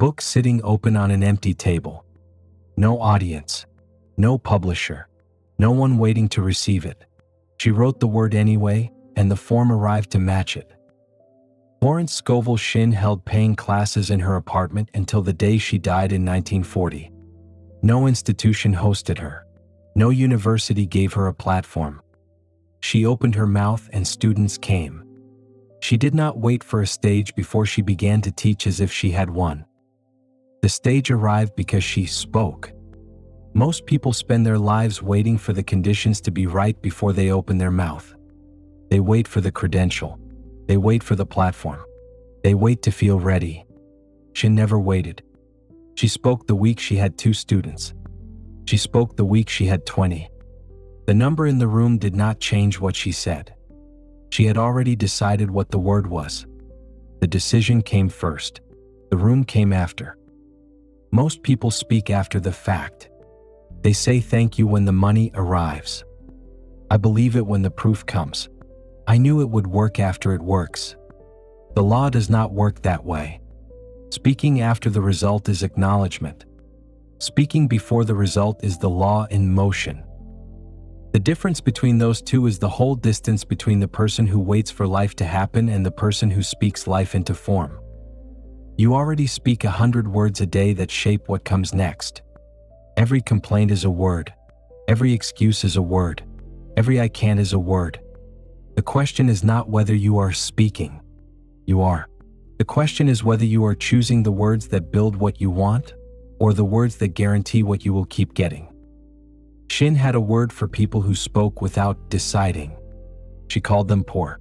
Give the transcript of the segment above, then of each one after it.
book sitting open on an empty table. No audience. No publisher. No one waiting to receive it. She wrote the word anyway, and the form arrived to match it. Florence Scovel Shinn held paying classes in her apartment until the day she died in 1940. No institution hosted her. No university gave her a platform. She opened her mouth and students came. She did not wait for a stage before she began to teach as if she had one. The stage arrived because she spoke. Most people spend their lives waiting for the conditions to be right before they open their mouth. They wait for the credential. They wait for the platform. They wait to feel ready. She never waited. She spoke the week she had 2 students. She spoke the week she had 20. The number in the room did not change what she said. She had already decided what the word was. The decision came first. The room came after. Most people speak after the fact. They say thank you when the money arrives. I believe it when the proof comes. I knew it would work after it works. The law does not work that way. Speaking after the result is acknowledgement. Speaking before the result is the law in motion. The difference between those two is the whole distance between the person who waits for life to happen and the person who speaks life into form. You already speak 100 words a day that shape what comes next. Every complaint is a word. Every excuse is a word. Every I can't is a word. The question is not whether you are speaking. You are. The question is whether you are choosing the words that build what you want, or the words that guarantee what you will keep getting. Shinn had a word for people who spoke without deciding. She called them poor.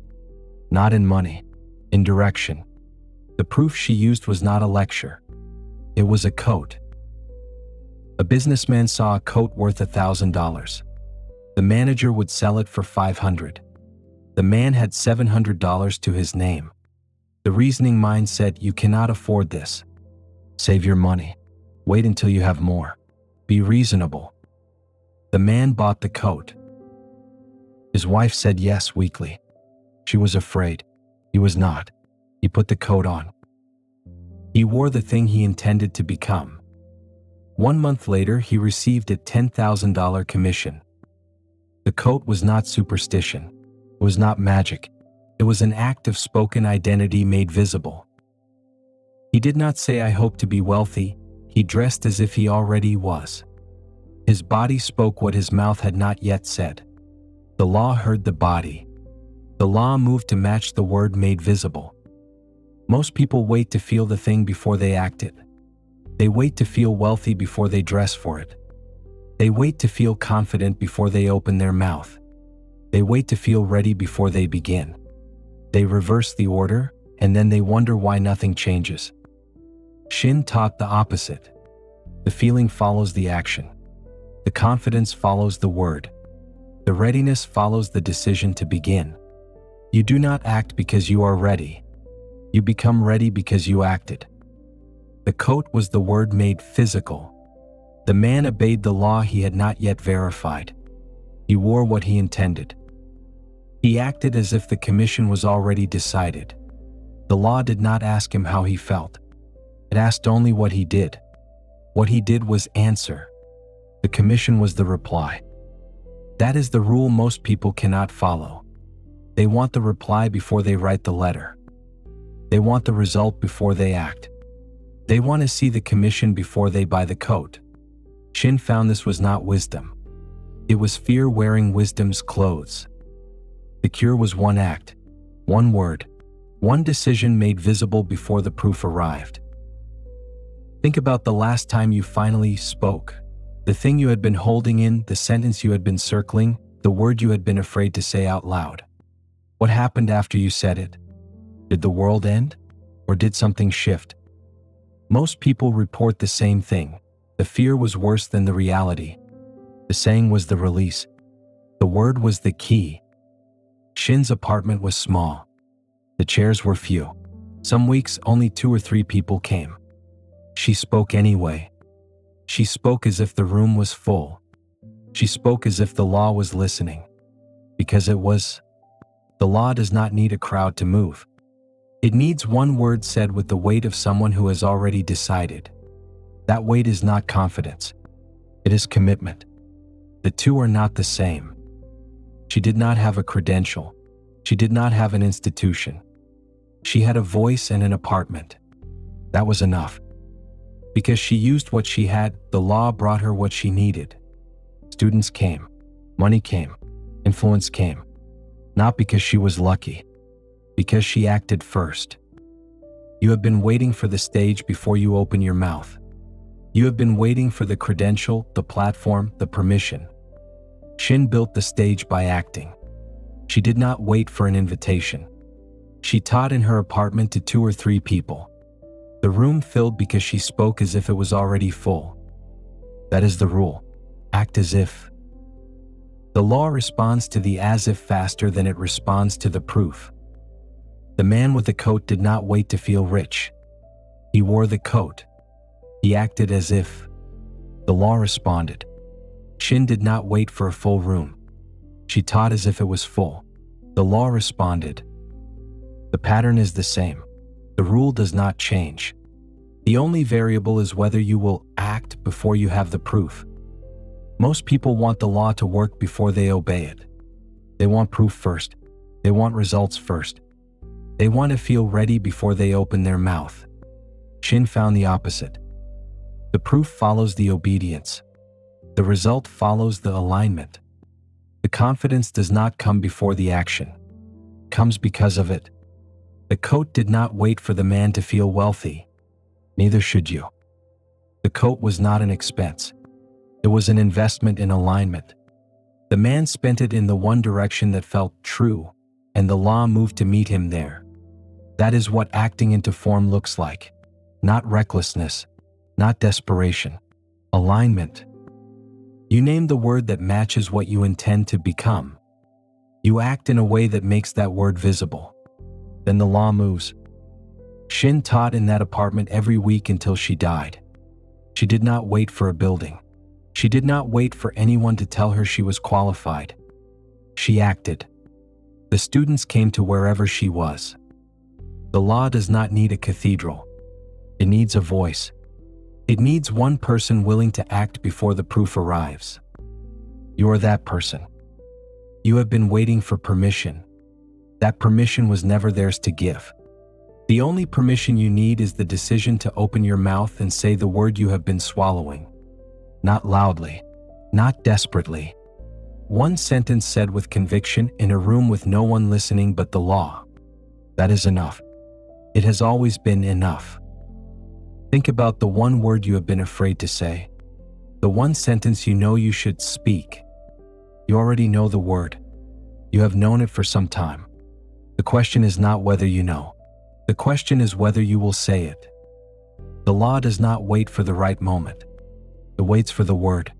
Not in money, in direction. The proof she used was not a lecture. It was a coat. A businessman saw a coat worth $1,000. The manager would sell it for $500. The man had $700 to his name. The reasoning mind said, you cannot afford this. Save your money. Wait until you have more. Be reasonable. The man bought the coat. His wife said yes weakly. She was afraid. He was not. He put the coat on. He wore the thing he intended to become. 1 month later, he received a $10,000 commission. The coat was not superstition. It was not magic. It was an act of spoken identity made visible. He did not say, I hope to be wealthy. He dressed as if he already was. His body spoke what his mouth had not yet said. The law heard the body. The law moved to match the word made visible. Most people wait to feel the thing before they act it. They wait to feel wealthy before they dress for it. They wait to feel confident before they open their mouth. They wait to feel ready before they begin. They reverse the order, and then they wonder why nothing changes. Shinn taught the opposite. The feeling follows the action. The confidence follows the word. The readiness follows the decision to begin. You do not act because you are ready. You become ready because you acted. The coat was the word made physical. The man obeyed the law he had not yet verified. He wore what he intended. He acted as if the commission was already decided. The law did not ask him how he felt. It asked only what he did. What he did was answer. The commission was the reply. That is the rule most people cannot follow. They want the reply before they write the letter. They want the result before they act. They want to see the commission before they buy the coat. Shinn found this was not wisdom. It was fear wearing wisdom's clothes. The cure was one act, one word, one decision made visible before the proof arrived. Think about the last time you finally spoke. The thing you had been holding in, the sentence you had been circling, the word you had been afraid to say out loud. What happened after you said it? Did the world end? Or did something shift? Most people report the same thing. The fear was worse than the reality. The saying was the release. The word was the key. Shinn's apartment was small. The chairs were few. Some weeks only 2 or 3 people came. She spoke anyway. She spoke as if the room was full. She spoke as if the law was listening. Because it was. The law does not need a crowd to move. It needs one word said with the weight of someone who has already decided. That weight is not confidence. It is commitment. The two are not the same. She did not have a credential. She did not have an institution. She had a voice and an apartment. That was enough. Because she used what she had, the law brought her what she needed. Students came. Money came. Influence came. Not because she was lucky. Because she acted first. You have been waiting for the stage before you open your mouth. You have been waiting for the credential, the platform, the permission. Shinn built the stage by acting. She did not wait for an invitation. She taught in her apartment to 2 or 3 people. The room filled because she spoke as if it was already full. That is the rule. Act as if. The law responds to the as if faster than it responds to the proof. The man with the coat did not wait to feel rich. He wore the coat. He acted as if. The law responded. Shinn did not wait for a full room. She taught as if it was full. The law responded. The pattern is the same. The rule does not change. The only variable is whether you will act before you have the proof. Most people want the law to work before they obey it. They want proof first. They want results first. They want to feel ready before they open their mouth. Shinn found the opposite. The proof follows the obedience. The result follows the alignment. The confidence does not come before the action. It comes because of it. The coat did not wait for the man to feel wealthy. Neither should you. The coat was not an expense. It was an investment in alignment. The man spent it in the one direction that felt true, and the law moved to meet him there. That is what acting into form looks like. Not recklessness, not desperation. Alignment. You name the word that matches what you intend to become. You act in a way that makes that word visible. Then the law moves. Shinn taught in that apartment every week until she died. She did not wait for a building. She did not wait for anyone to tell her she was qualified. She acted. The students came to wherever she was. The law does not need a cathedral. It needs a voice. It needs one person willing to act before the proof arrives. You are that person. You have been waiting for permission. That permission was never theirs to give. The only permission you need is the decision to open your mouth and say the word you have been swallowing. Not loudly, not desperately. One sentence said with conviction in a room with no one listening but the law. That is enough. It has always been enough. Think about the one word you have been afraid to say. The one sentence you know you should speak. You already know the word. You have known it for some time. The question is not whether you know. The question is whether you will say it. The law does not wait for the right moment. It waits for the word.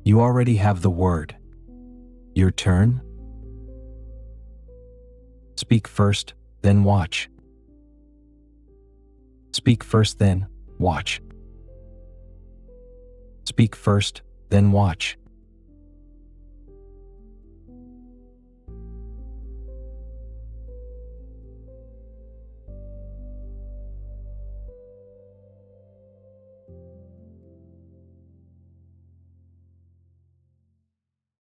You already have the word. Your turn? Speak first, then watch. Speak first, then watch. Speak first, then watch.